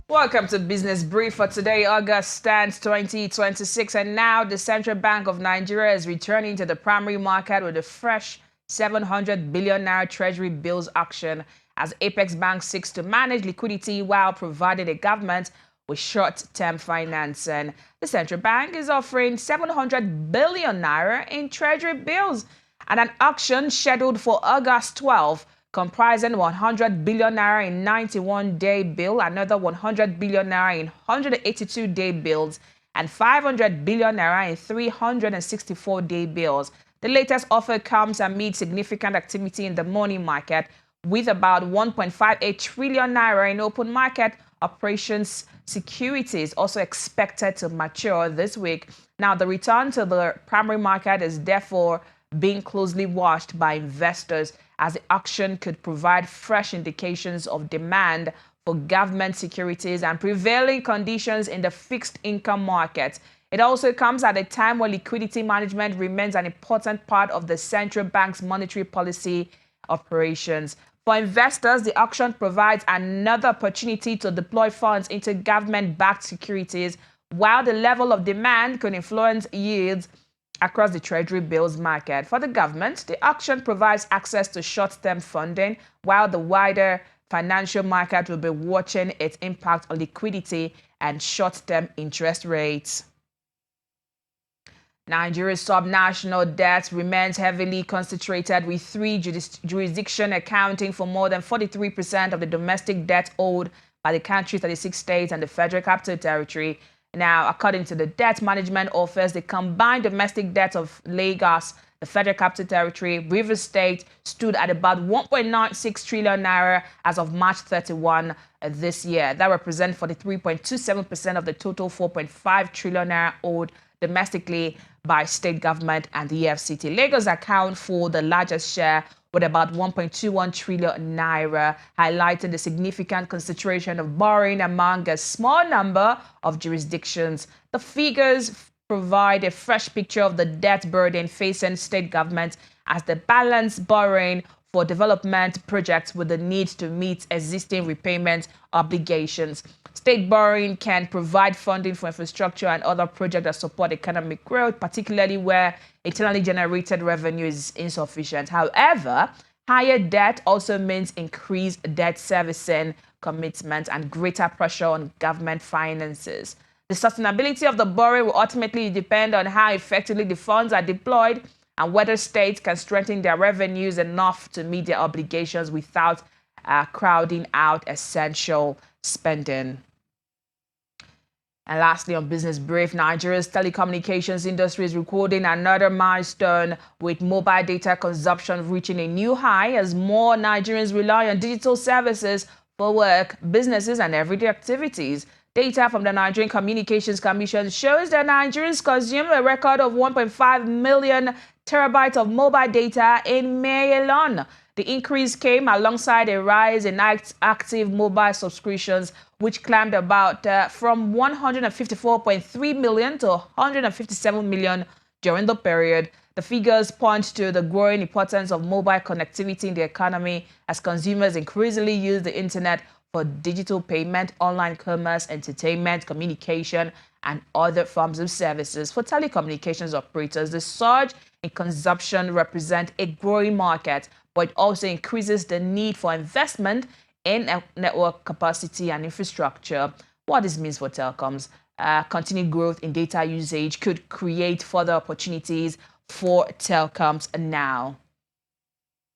Welcome to Business Brief for today, August 10th, 2026. And now the Central Bank of Nigeria is returning to the primary market with a fresh 700 billion naira Treasury Bills auction as Apex Bank seeks to manage liquidity while providing the government with short-term financing. The Central Bank is offering 700 billion naira in Treasury Bills and an auction scheduled for August 12th, comprising 100 billion naira in 91-day bill, another 100 billion naira in 182-day bills, and 500 billion naira in 364-day bills. The latest offer comes amid significant activity in the money market, with about 1.58 trillion naira in open market operations securities also expected to mature this week. Now, the return to the primary market is therefore being closely watched by investors, as the auction could provide fresh indications of demand for government securities and prevailing conditions in the fixed income market. It also comes at a time when liquidity management remains an important part of the central bank's monetary policy operations. For investors, the auction provides another opportunity to deploy funds into government-backed securities, while the level of demand could influence yields across the Treasury Bills market. For the government, the auction provides access to short-term funding, while the wider financial market will be watching its impact on liquidity and short-term interest rates. Nigeria's subnational debt remains heavily concentrated, with three jurisdictions accounting for more than 43% of the domestic debt owed by the country's 36 states and the Federal Capital Territory. Now, according to the Debt Management Office, the combined domestic debt of Lagos, the Federal Capital Territory, Rivers State stood at about 1.96 trillion naira as of March 31 this year. That represents 43.27% of the total 4.5 trillion naira owed domestically by state government and the FCT. Lagos account for the largest share with about 1.21 trillion naira, highlighting the significant concentration of borrowing among a small number of jurisdictions. The figures provide a fresh picture of the debt burden facing state governments, as they balance borrowing for development projects with the need to meet existing repayment obligations. State borrowing can provide funding for infrastructure and other projects that support economic growth, particularly where internally generated revenue is insufficient. However, higher debt also means increased debt servicing commitments and greater pressure on government finances. The sustainability of the borrowing will ultimately depend on how effectively the funds are deployed and whether states can strengthen their revenues enough to meet their obligations without crowding out essential spending. And lastly, on Business Brief, Nigeria's telecommunications industry is recording another milestone, with mobile data consumption reaching a new high as more Nigerians rely on digital services for work, businesses, and everyday activities. Data from the Nigerian Communications Commission shows that Nigerians consume a record of 1.5 million terabytes of mobile data in May alone. The increase came alongside a rise in active mobile subscriptions, which climbed about from 154.3 million to 157 million during the period. The figures point to the growing importance of mobile connectivity in the economy, as consumers increasingly use the internet for digital payment, online commerce, entertainment, communication, and other forms of services. For telecommunications operators, the surge in consumption represents a growing market, but it also increases the need for investment in network capacity and infrastructure. What this means for telecoms: continued growth in data usage could create further opportunities for telecoms now.